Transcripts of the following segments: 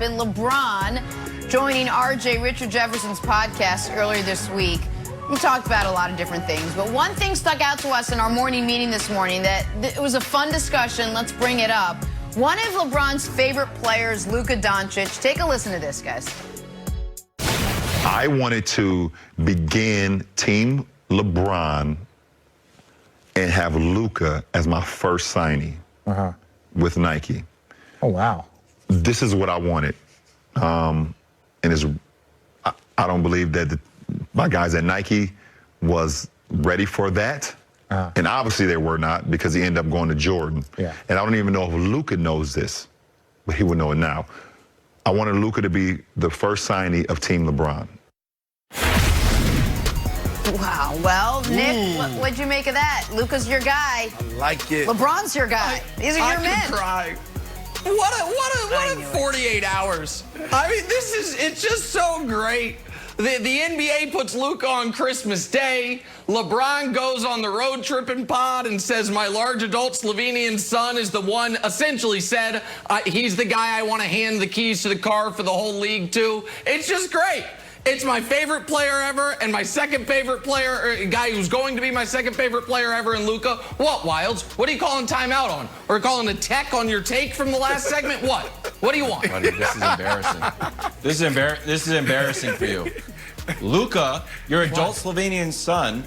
And LeBron joining RJ, Richard Jefferson's podcast earlier this week. We talked about a lot of different things, but one thing stuck out to us in our morning meeting this morning that it was a fun discussion. Let's bring it up. One of LeBron's favorite players, Luka Doncic. Take a listen to this, guys. I wanted to begin Team LeBron and have Luka as my first signee with Nike. Oh, wow. This is what I wanted. And I don't believe that my guys at Nike was ready for that. And obviously they were not, because he ended up going to Jordan. Yeah. And I don't even know if Luka knows this, but he would know it now. I wanted Luka to be the first signee of Team LeBron. Wow. Well, Nick, what'd you make of that? Luka's your guy. I like it. LeBron's your guy. These are your men. I could cry. What a 48 hours. I mean, it's just so great. The NBA puts Luka on Christmas Day. LeBron goes on the road tripping pod and says, my large adult Slovenian son is the one, essentially said, he's the guy I want to hand the keys to the car for the whole league to. It's just great. It's my favorite player ever, and my second favorite player, or guy who's going to be my second favorite player ever in Luka. What, Wilds? What are you calling timeout on? Or calling a tech on your take from the last segment? What? What do you want? Buddy, this is embarrassing. This is embarrassing for you. Luka, your adult Slovenian son,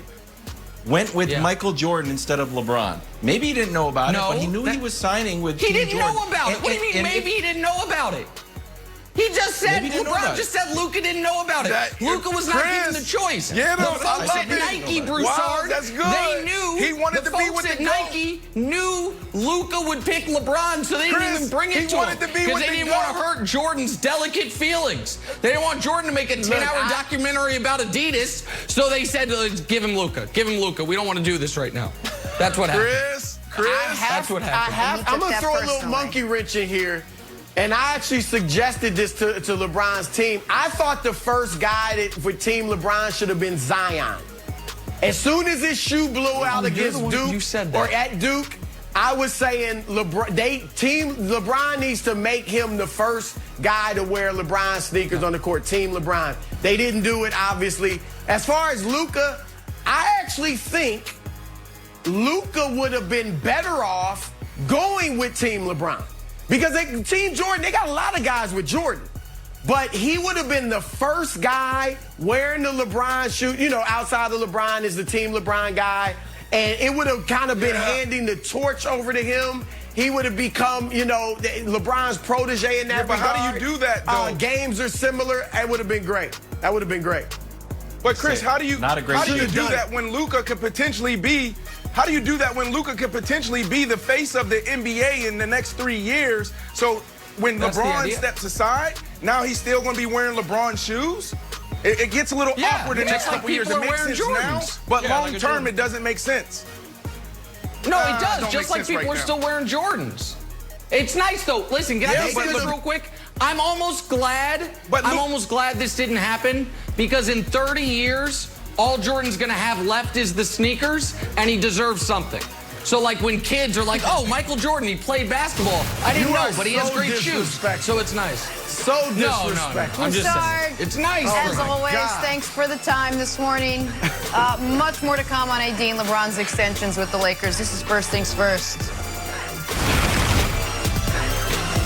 went with Michael Jordan instead of LeBron. Maybe he didn't know about it, but he knew he was signing with Team Jordan. He didn't know about it. What do you mean, maybe he didn't know about it? He just said, LeBron just said Luka didn't know about it. Luka was not given the choice. Yeah, the folks at Nike, Broussard, wow, that's good. They knew. He wanted the to be folks with at the Nike knew Luka would pick LeBron, so they didn't even bring it to him. Because they didn't want to hurt Jordan's delicate feelings. They didn't want Jordan to make a 10-hour documentary about Adidas, so they said, give him Luka. Give him Luka. We don't want to do this right now. That's what happened. Chris, that's what happened. I'm going to throw a little monkey wrench in here. And I actually suggested this to LeBron's team. I thought the first guy for Team LeBron should have been Zion. As soon as his shoe blew out against Duke or at Duke, I was saying Team LeBron needs to make him the first guy to wear LeBron sneakers on the court. Team LeBron. They didn't do it, obviously. As far as Luka, I actually think Luka would have been better off going with Team LeBron. Because Team Jordan, they got a lot of guys with Jordan. But he would have been the first guy wearing the LeBron shoe. You know, outside of LeBron is the Team LeBron guy. And it would have kind of been handing the torch over to him. He would have become, you know, LeBron's protege in that regard. But how do you do that, though? Games are similar. It would have been great. That would have been great. But, Chris, how do you do that when Luka could potentially be... How do you do that when Luka could potentially be the face of the NBA in the next 3 years? So when LeBron steps aside, now he's still going to be wearing LeBron shoes? It gets a little awkward in the next couple years. It makes sense now, but long term, it doesn't make sense. No, it does. Just like people are still wearing Jordans. It's nice, though. Listen, can I say this real quick? I'm almost glad this didn't happen, because in 30 years, all Jordan's going to have left is the sneakers, and he deserves something. So, like, when kids are like, oh, Michael Jordan, he played basketball. I didn't know, but he has great shoes. So it's nice. So disrespectful. No. I'm just saying. It's nice. As always, thanks for the time this morning. Much more to come on AD and LeBron's extensions with the Lakers. This is First Things First.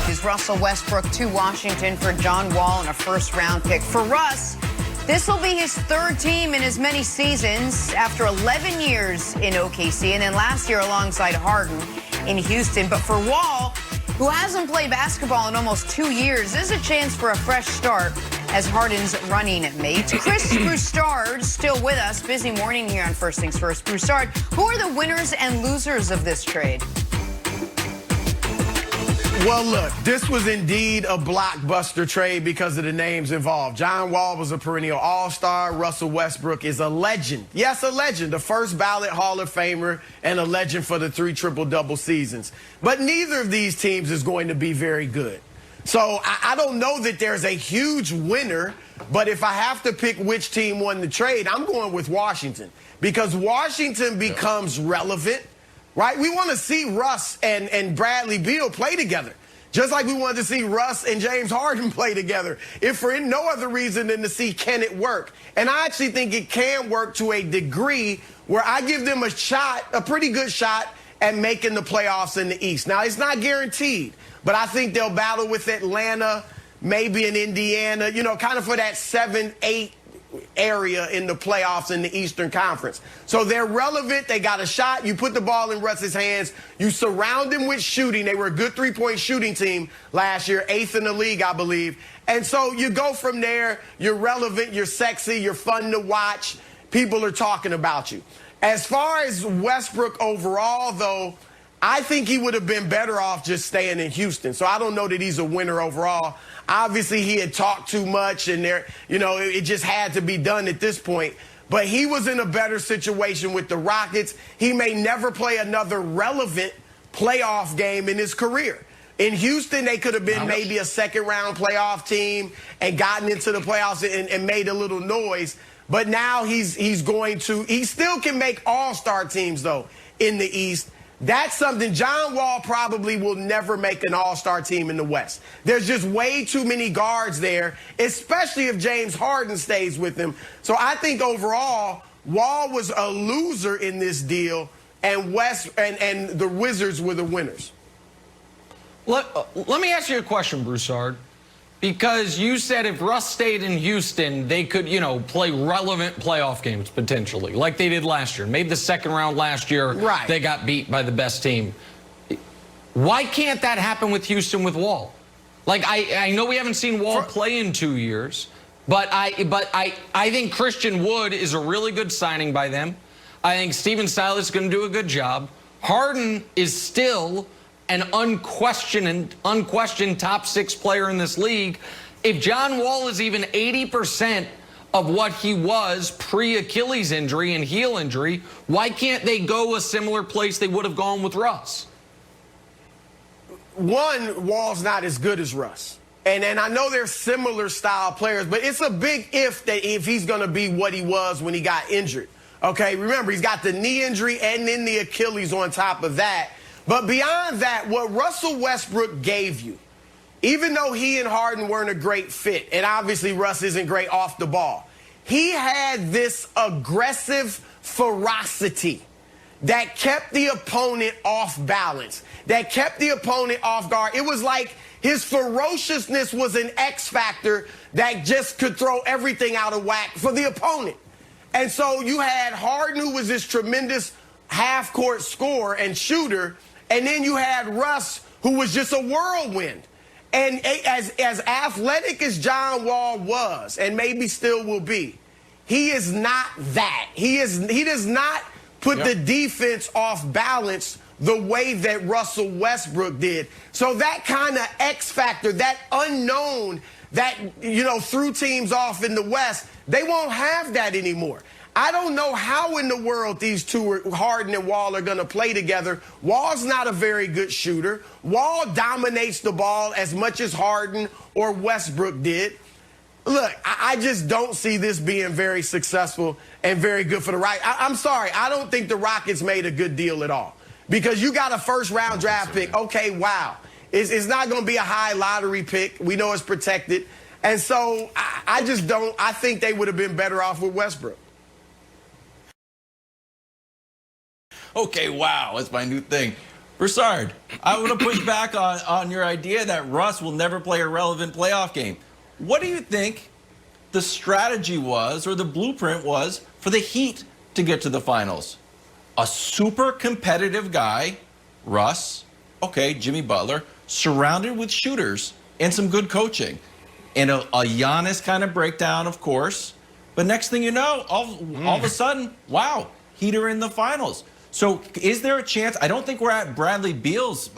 Is Russell Westbrook to Washington for John Wall and a first-round pick. For Russ, this will be his third team in as many seasons after 11 years in OKC and then last year alongside Harden in Houston. But for Wall, who hasn't played basketball in almost 2 years, this is a chance for a fresh start as Harden's running mate. Chris Broussard still with us. Busy morning here on First Things First. Broussard, who are the winners and losers of this trade? Well, look, this was indeed a blockbuster trade because of the names involved. John Wall was a perennial all-star. Russell Westbrook is a legend. Yes, a legend, a first ballot Hall of Famer and a legend for the 3 triple-double seasons. But neither of these teams is going to be very good. So I don't know that there's a huge winner, but if I have to pick which team won the trade, I'm going with Washington because Washington becomes relevant. Right? We want to see Russ and Bradley Beal play together. Just like we wanted to see Russ and James Harden play together, if for no other reason than to see can it work. And I actually think it can work to a degree where I give them a shot, a pretty good shot, at making the playoffs in the East. Now, it's not guaranteed, but I think they'll battle with Atlanta, maybe in Indiana, you know, kind of for that 7-8 area in the playoffs in the Eastern Conference. So they're relevant. They got a shot. You put the ball in Russ's hands. You surround him with shooting. They were a good three-point shooting team last year, 8th in the league, I believe. And so you go from there. You're relevant. You're sexy. You're fun to watch. People are talking about you. As far as Westbrook overall, though, I think he would have been better off just staying in Houston. So I don't know that he's a winner overall. Obviously, he had talked too much, and it just had to be done at this point. But he was in a better situation with the Rockets. He may never play another relevant playoff game in his career. In Houston, they could have been maybe a second-round playoff team and gotten into the playoffs and made a little noise. But now he still can make all-star teams, though, in the East. That's something John Wall probably will never make an all-star team in the West. There's just way too many guards there, especially if James Harden stays with him. So I think overall, Wall was a loser in this deal, and the Wizards were the winners. Let me ask you a question, Broussard. Because you said if Russ stayed in Houston, they could, play relevant playoff games potentially, like they did last year. Made the second round last year. Right. They got beat by the best team. Why can't that happen with Houston with Wall? Like, I know we haven't seen Wall play in 2 years, but I think Christian Wood is a really good signing by them. I think Steven Silas is going to do a good job. Harden is still an unquestioned top 6 player in this league. If John Wall is even 80% of what he was pre-Achilles injury and heel injury, why can't they go a similar place they would have gone with Russ? One, Wall's not as good as Russ. And I know they're similar style players, but it's a big if he's going to be what he was when he got injured. Okay, remember, he's got the knee injury and then the Achilles on top of that. But beyond that, what Russell Westbrook gave you, even though he and Harden weren't a great fit, and obviously Russ isn't great off the ball, he had this aggressive ferocity that kept the opponent off balance, that kept the opponent off guard. It was like his ferociousness was an X factor that just could throw everything out of whack for the opponent. And so you had Harden, who was this tremendous half-court scorer and shooter, and then you had Russ, who was just a whirlwind. And as athletic as John Wall was, and maybe still will be, he is not that. He does not put the defense off balance the way that Russell Westbrook did. So that kind of X factor, that unknown that, threw teams off in the West, they won't have that anymore. I don't know how in the world these two, Harden and Wall, are going to play together. Wall's not a very good shooter. Wall dominates the ball as much as Harden or Westbrook did. Look, I just don't see this being very successful and very good for the Rockets. I'm sorry. I don't think the Rockets made a good deal at all. Because you got a first-round draft pick. Okay, wow. It's not going to be a high lottery pick. We know it's protected. And so I just don't. I think they would have been better off with Westbrook. Okay, wow, that's my new thing. Broussard, I want to push back on your idea that Russ will never play a relevant playoff game. What do you think the strategy was, or the blueprint was, for the Heat to get to the finals? A super competitive guy, Russ, okay, Jimmy Butler, surrounded with shooters and some good coaching. And a Giannis kind of breakdown, of course. But next thing you know, all of a sudden, wow, Heat are in the finals. So is there a chance? I don't think we're at Bradley Beal's,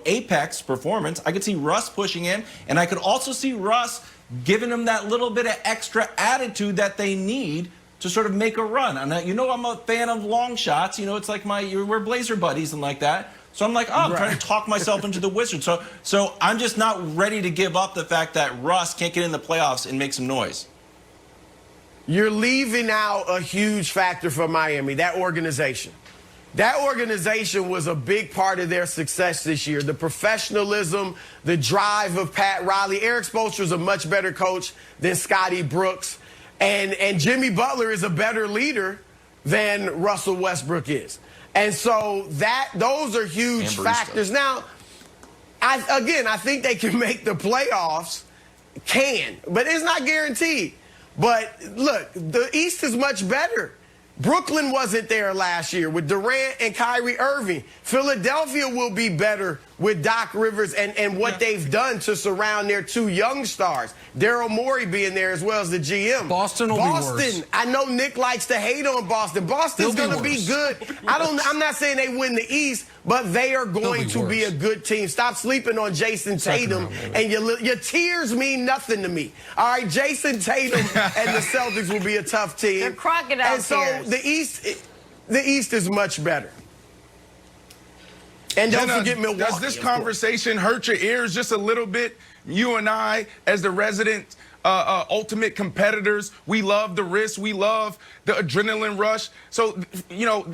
apex performance. I could see Russ pushing in, and I could also see Russ giving them that little bit of extra attitude that they need to sort of make a run. And I'm a fan of long shots. It's like we're Blazer buddies and like that. So I'm like, I'm trying to talk myself into the Wizards. So I'm just not ready to give up the fact that Russ can't get in the playoffs and make some noise. You're leaving out a huge factor for Miami, that organization. That organization was a big part of their success this year. The professionalism, the drive of Pat Riley. Eric Spoelstra is a much better coach than Scotty Brooks. And Jimmy Butler is a better leader than Russell Westbrook is. And so those are huge factors. Now, I think they can make the playoffs, but it's not guaranteed. But look, the East is much better. Brooklyn wasn't there last year with Durant and Kyrie Irving. Philadelphia will be better with Doc Rivers and what they've done to surround their two young stars. Daryl Morey being there as well as the GM. Boston will be worse. I know Nick likes to hate on Boston. Boston's going to be good. I'm not saying they win the East, but they are going to be a good team. Stop sleeping on Jason Tatum. And your tears mean nothing to me. All right, Jason Tatum and the Celtics will be a tough team. They're crocodile tears. And so the East is much better. And don't forget Milwaukee. Does this conversation hurt your ears just a little bit? You and I, as the resident ultimate competitors, we love the risk. We love the adrenaline rush. So, you know,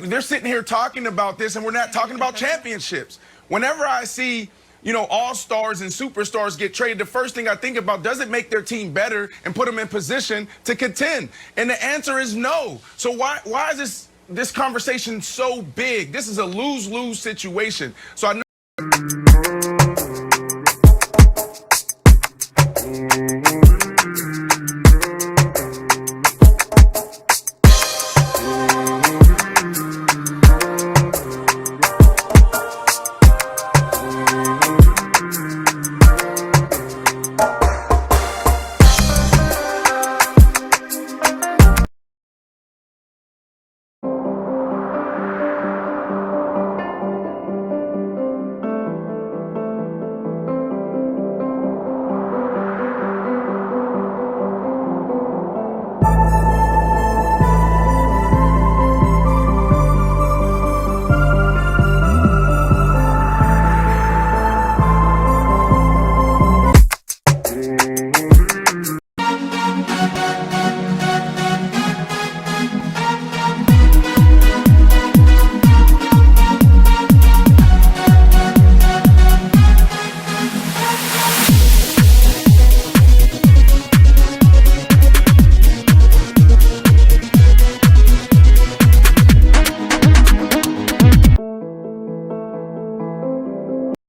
they're sitting here talking about this, and we're not talking about championships. Whenever I see, you know, all-stars and superstars get traded, the first thing I think about, does it make their team better and put them in position to contend? And the answer is no. So why is this conversation so big? This is a lose-lose situation. So I know